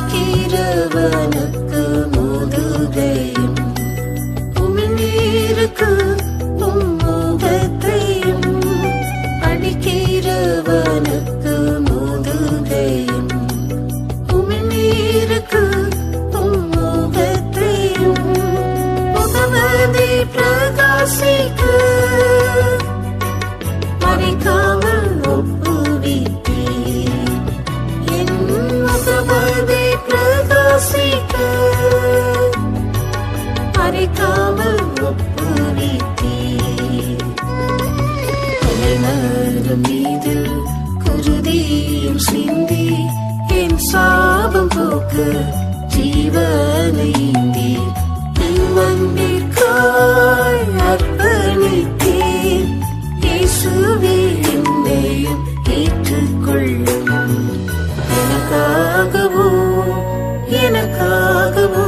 அடிக்கிறவனுக்கு முதுகையும் உமிழ்நீருக்கு முகத்தையும் அடிக்கிறவனுக்கு முதுகையும் உமிழ்நீருக்கு முகத்தையும் முகமதி பிரகாசிக்க மறைக்காமல் ஒப்புவித்தீர். என் முகமதி பிரகாசிக்க மறைக்காமல் ஒப்புவித்தீர். மரணம் மீது குருதியும் சிந்தி என் சாபம் போக்க ஜீவனைந்தி வந்திற்காய் அர்ப்பணித்தீர். இயேசுவே என்னையும் ஏற்றுக்கொள்ளும். எனக்காகவோ